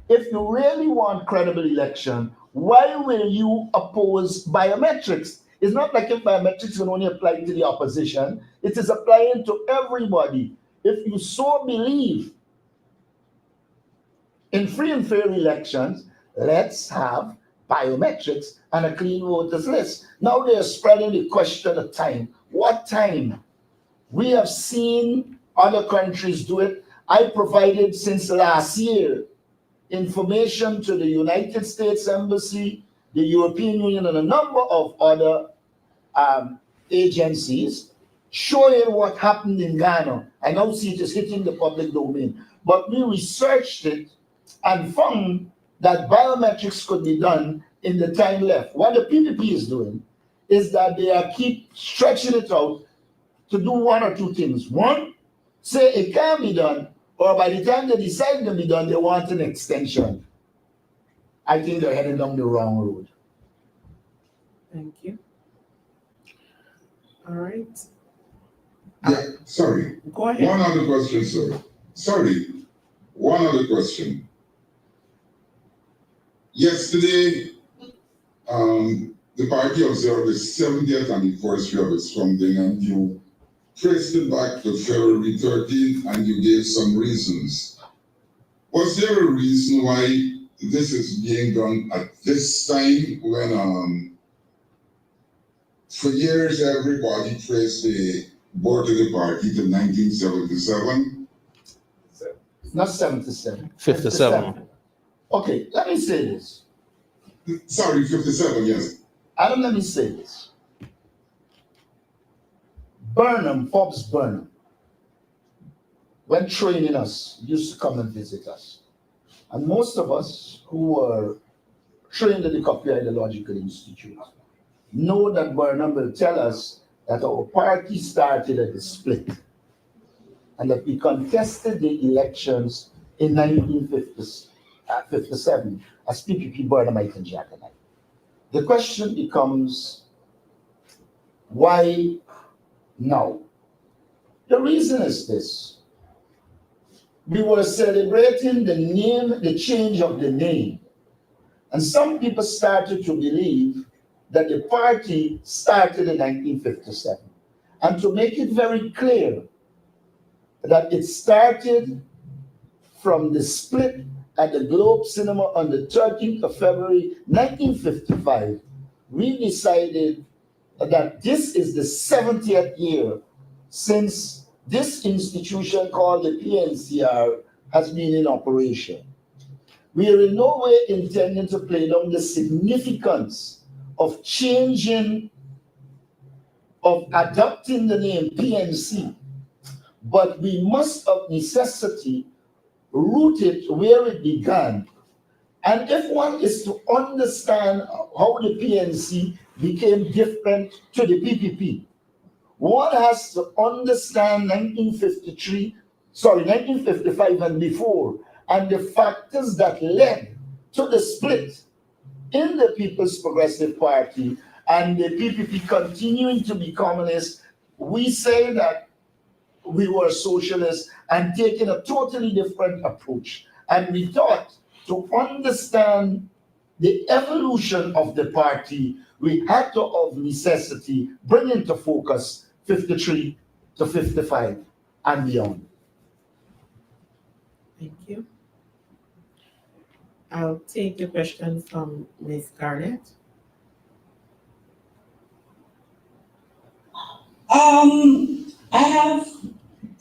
If you really want credible election, why will you oppose biometrics? It's not like if biometrics can only apply to the opposition. It is applying to everybody. If you so believe in free and fair elections, let's have biometrics and a clean voters list. Now they're spreading the question of time. What time? We have seen other countries do it. I provided since last year information to the United States Embassy, the European Union, and a number of other agencies showing what happened in Ghana. I now see it is hitting the public domain. But we researched it and found that biometrics could be done in the time left. What the PPP is doing is that they are keep stretching it out to do one or two things. One, say it can be done, or by the time they decide to be done, they want an extension. I think they're heading down the wrong road. Thank you. All right. Yeah, sorry. Go ahead. One other question, sir. Sorry. One other question. Yesterday, the party observed the 70th anniversary of its founding, and you traced it back to February 13th, and you gave some reasons. Was there a reason why this is being done at this time when, for years, everybody traced the birth of the party to 1977? Not 77. 57. Okay, let me say this. Sorry, 57, yes. Adam, let me say this. Forbes Burnham, when training us, used to come and visit us. And most of us who were trained at the Copley Ideological Institute know that Burnham will tell us that our party started at the split and that we contested the elections in 1957 as PPP, Burnhamite, and Jacobite. The question becomes, why now? The reason is this. We were celebrating the change of the name. And some people started to believe that the party started in 1957. And to make it very clear that it started from the split at the Globe Cinema on the 13th of February, 1955, we decided that this is the 70th year since this institution called the PNCR has been in operation. We are in no way intending to play down the significance of changing of adopting the name PNC, but we must of necessity root it where it began. And if one is to understand how the PNC became different to the PPP, one has to understand 1955 and before, and the factors that led to the split in the People's Progressive Party and the PPP continuing to be communist. We say that we were socialists and taking a totally different approach. And we thought to understand the evolution of the party, we had to, of necessity, bring into focus 53 to 55 and beyond. Thank you. I'll take the question from Ms. Garnett. I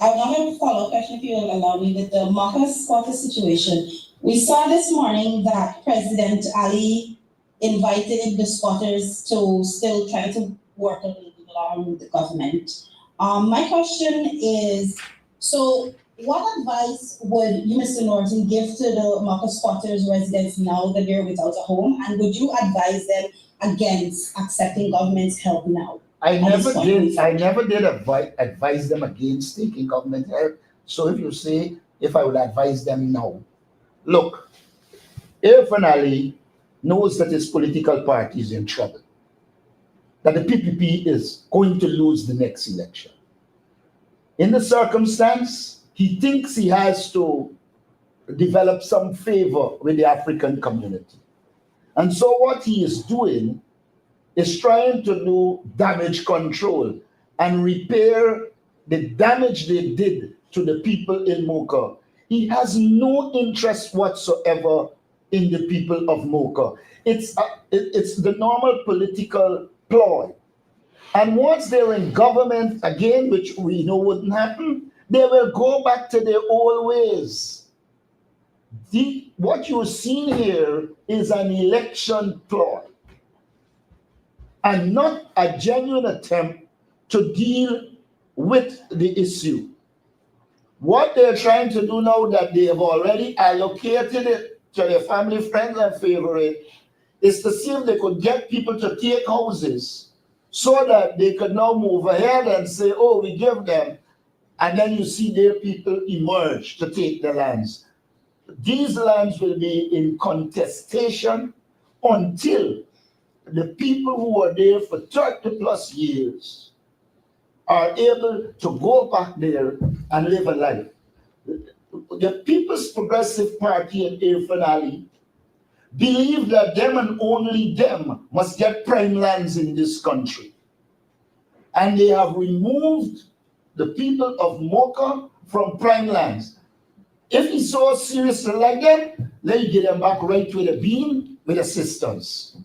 want to follow up question if you will allow me with the Mocha squatter situation. We saw this morning that President Ali invited the squatters to still try to work along with the government. My question is, so what advice would you, Mr. Norton, give to the Mocha squatters residents now that they're without a home? And would you advise them against accepting government's help now? I never did advise them against taking government help. So if you say, if I would advise them now, look, Irfan Ali knows that his political party is in trouble, that the PPP is going to lose the next election. In the circumstance, he thinks he has to develop some favor with the African community. And so what he is doing is trying to do damage control and repair the damage they did to the people in Mocha. He has no interest whatsoever in the people of Mocha. It's the normal political ploy. And once they're in government again, which we know wouldn't happen, they will go back to their old ways. What you're seeing here is an election ploy and not a genuine attempt to deal with the issue. What they're trying to do now that they have already allocated it to their family, friends, and favorite is to see if they could get people to take houses so that they could now move ahead and say, oh, we give them, and then you see their people emerge to take the lands. These lands will be in contestation until the people who are there for 30 plus years are able to go back there and live a life. The People's Progressive Party and Irfan Ali believe that them and only them must get prime lands in this country. And they have removed the people of Mocha from prime lands. If he's so seriously like them, let you get them back right with a beam with assistance.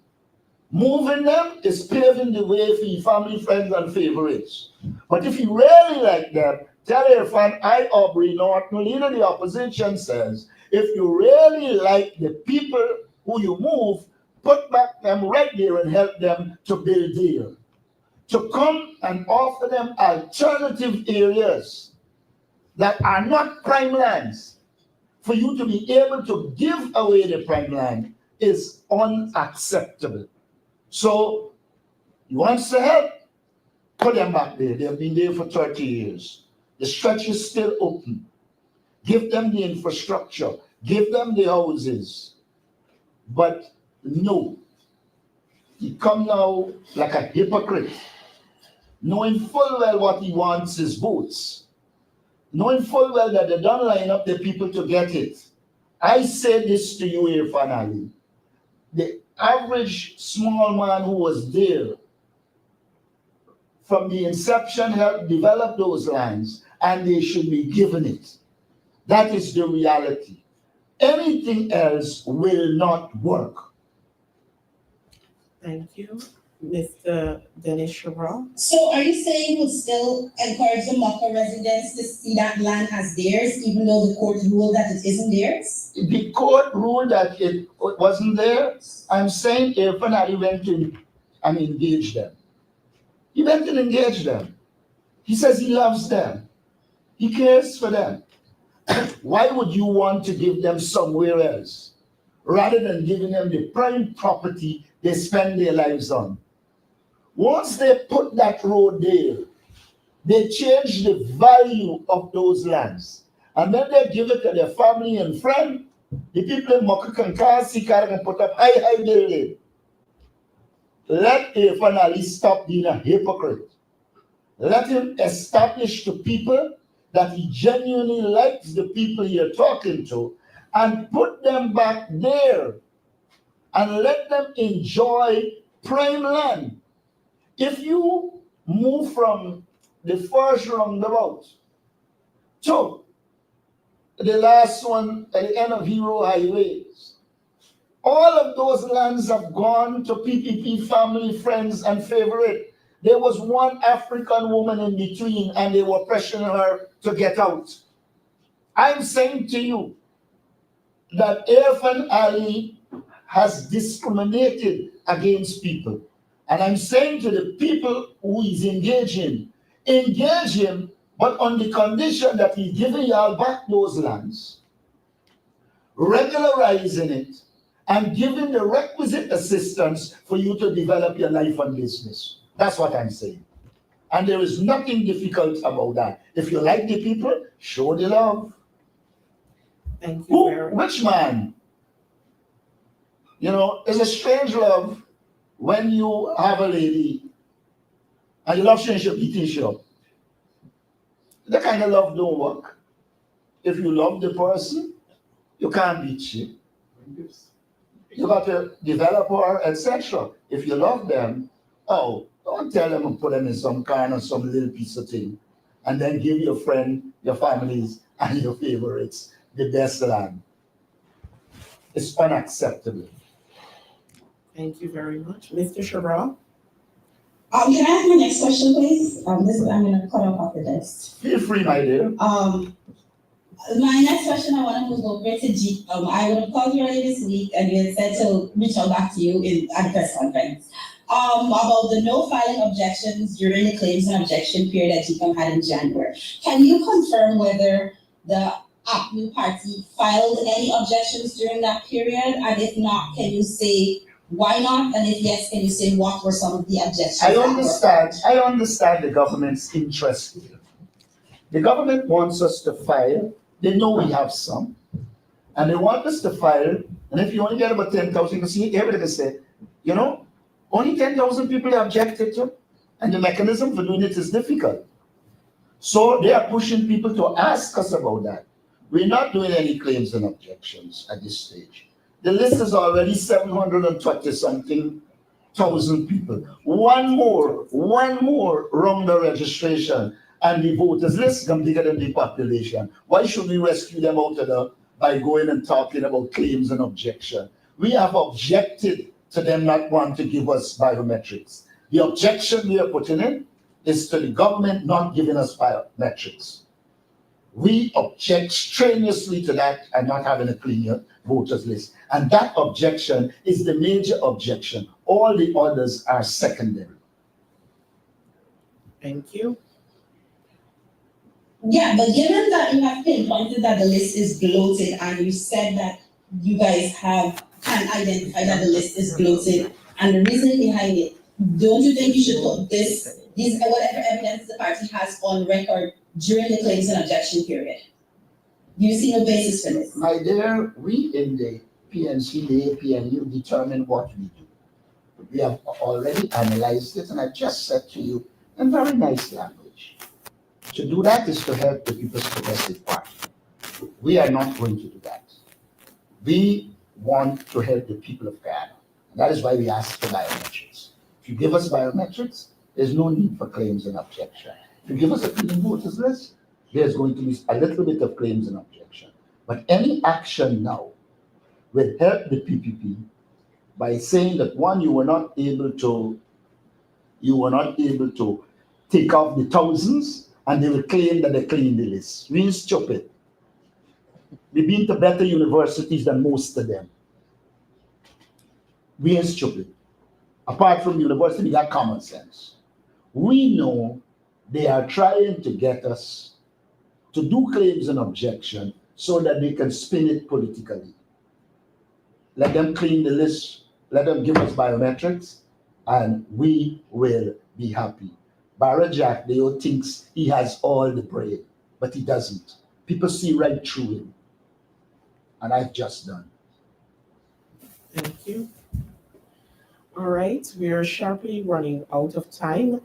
Moving them is paving the way for your family, friends, and favorites. But if you really like them, tell Irfan, Aubrey Norton, leader of the opposition, says, if you really like the people who you move, put back them right there and help them to build there. To come and offer them alternative areas that are not prime lands, for you to be able to give away the prime land is unacceptable. So, he wants to help, put them back there. They've been there for 30 years. The stretch is still open. Give them the infrastructure. Give them the houses. But no, he come now like a hypocrite, knowing full well what he wants is votes, knowing full well that they don't line up the people to get it. I say this to you, Irfan Ali. The average small man who was there from the inception helped develop those lands, and they should be given it. That is the reality. Anything else will not work. Thank you. Mr. Dennis Chabral. So are you saying you would still encourage the Mocha residents to see that land as theirs, even though the court ruled that it isn't theirs? The court ruled that it wasn't there. I'm saying Irfan Ali went in and engaged them. He went and engaged them. He says he loves them. He cares for them. Why would you want to give them somewhere else rather than giving them the prime property they spend their lives on? Once they put that road there, they change the value of those lands. And then they give it to their family and friend. The people in Mocha can put up high building. Let Irfan Ali stop being a hypocrite. Let him establish to people that he genuinely likes the people you're talking to and put them back there and let them enjoy prime land. If you move from the first roundabout to the last one at the end of Hero Highways, all of those lands have gone to PPP family, friends, and favorite. There was one African woman in between, and they were pressuring her to get out. I'm saying to you that Irfan Ali has discriminated against people. And I'm saying to the people who he's engaging, engage him, but on the condition that he's giving y'all back those lands, regularizing it, and giving the requisite assistance for you to develop your life and business. That's what I'm saying. And there is nothing difficult about that. If you like the people, show the love. Thank you very much. Which man? You know, it's a strange love when you have a lady and you love change your t-shirt. That kind of love don't work. If you love the person, you can't beat she. You got to develop her, etc. If you love them, oh, don't tell them and put them in some kind of some little piece of thing. And then give your friend, your families, and your favorites the best land. It's unacceptable. Thank you very much. Mr. Shabra? Can I ask my next question, please? I'm gonna cut off the list. Feel free, my dear. My next question, I want to move over to G. I would have called you earlier this week, and you had said to reach out back to you at the press conference. About the no filing objections during the claims and objection period that GCOM had in January. Can you confirm whether the APNU party filed any objections during that period? And if not, can you say why not? And if yes, can you say what were some of the objections? I understand the government's interest here. The government wants us to file. They know we have some. And they want us to file. And if you only get about 10,000, you can see everything said, you know, only 10,000 people objected to. And the mechanism for doing it is difficult. So they are pushing people to ask us about that. We're not doing any claims and objections at this stage. The list is already 720-something thousand people. One more round of registration and the voters list come bigger than the population. Why should we rescue them out of by going and talking about claims and objection? We have objected to them not wanting to give us biometrics. The objection we are putting in is to the government not giving us biometrics. We object strenuously to that and not having a clean voters list. And that objection is the major objection. All the others are secondary. Thank you. Yeah, but given that you have pinpointed that the list is bloated and you said that you guys can identify that the list is bloated and the reason behind it, don't you think you should put these whatever evidence the party has on record during the claims and objection period? Do you see no basis for this? My dear, we in the PNC, the APNU determine what we do. We have already analyzed it, and I just said to you in very nice language. To do that is to help the People's Progressive Party. We are not going to do that. We want to help the people of Guyana. And that is why we ask for biometrics. If you give us biometrics, there's no need for claims and objection. If you give us a clean voters list, there's going to be a little bit of claims and objection. But any action now will help the PPP by saying that one, you were not able to take off the thousands, and they will claim that they cleaned the list. Real stupid. We've been to better universities than most of them. Real stupid. Apart from university, we got common sense. We know they are trying to get us to do claims and objection so that they can spin it politically. Let them clean the list, let them give us biometrics, and we will be happy. Barra Jack Deo thinks he has all the brain, but he doesn't. People see right through him. And I've just done. Thank you. All right, we are sharply running out of time.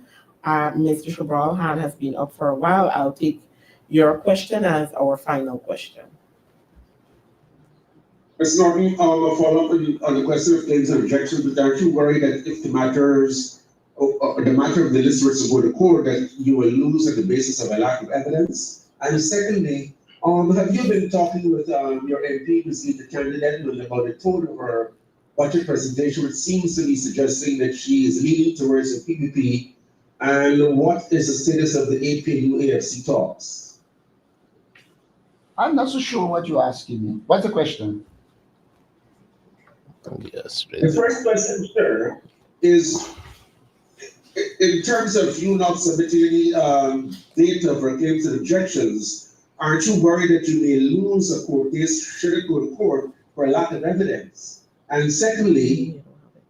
Mr. Shabrahan has been up for a while. I'll take your question as our final question. Ms. Norton, a follow-up on the question of claims and objections, but aren't you worried that if the matter of the list were to go to court, that you will lose on the basis of a lack of evidence? And secondly, have you been talking with your MP, Ms. Lita Candidate, about the tone of her budget presentation, which seems to be suggesting that she is leaning towards the PPP? And what is the status of the APNU AFC talks? I'm not so sure what you're asking me. What's the question? Yes, The first question, sir, is in terms of you not submitting any data for claims and objections, aren't you worried that you may lose a court case should it go to court for a lack of evidence? And secondly,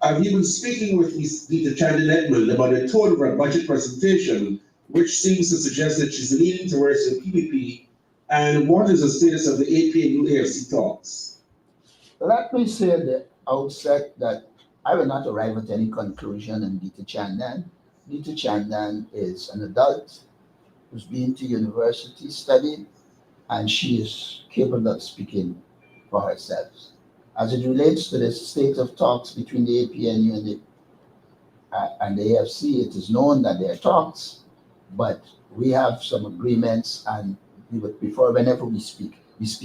have you been speaking with Ms. Lita Chandler Edmond about the tone of her budget presentation, which seems to suggest that she's leaning towards the PPP? And what is the status of the APNU AFC talks? Let me say at the outset that I will not arrive at any conclusion in Lita Chandan. Lita Chandan is an adult who's been to university, studied, and she is capable of speaking for herself. As it relates to the state of talks between the APNU and the AFC, it is known that there are talks, but we have some agreements, and we would prefer whenever we speak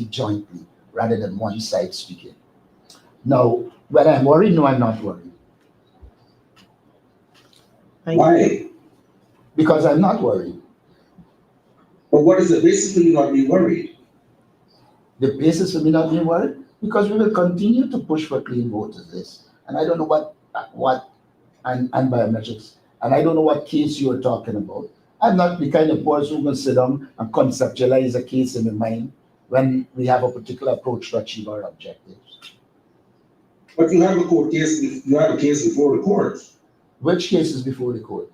jointly rather than one side speaking. Now, whether I'm worried, no, I'm not worried. Why? Because I'm not worried. But what is the basis for you not being worried? The basis for me not being worried? Because we will continue to push for clean voters list. And I don't know what and biometrics. And I don't know what case you're talking about. I'm not the kind of person who can sit down and conceptualize a case in my mind when we have a particular approach to achieve our objectives. But you have a court case, you have a case before the court. Which case is before the court?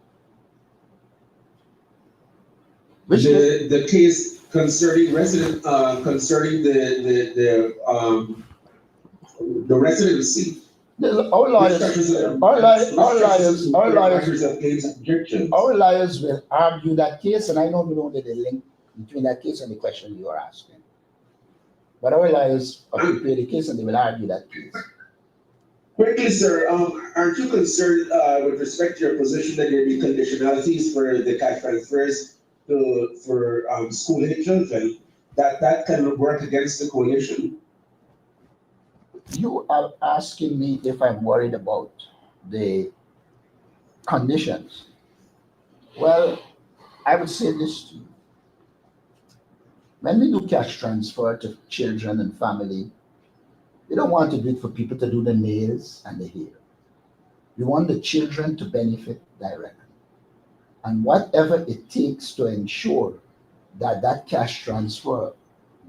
Which case? The case concerning resident, concerning the residency. Our lawyers will argue that case, and I know we know the link between that case and the question you are asking. But our lawyers are prepared the case and they will argue that case. Quickly, sir, aren't you concerned with respect to your position that there will be conditionalities for the cash transfers for school-age children, that can work against the coalition? You are asking me if I'm worried about the conditions. Well, I would say this to you. When we do cash transfer to children and family, we don't want to do it for people to do the nails and the hair. We want the children to benefit directly. And whatever it takes to ensure that that cash transfer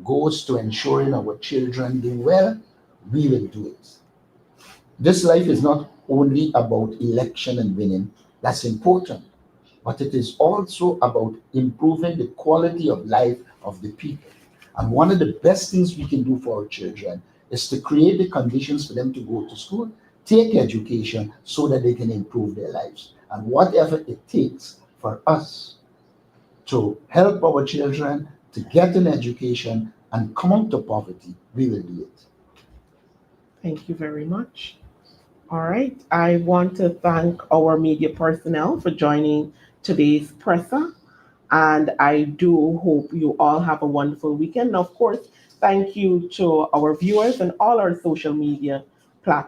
goes to ensuring our children do well, we will do it. This life is not only about election and winning, that's important, but it is also about improving the quality of life of the people. And one of the best things we can do for our children is to create the conditions for them to go to school, take education so that they can improve their lives. And whatever it takes for us to help our children to get an education and come out of poverty, we will do it. Thank you very much. All right. I want to thank our media personnel for joining today's presser. And I do hope you all have a wonderful weekend. And of course, thank you to our viewers and all our social media platforms.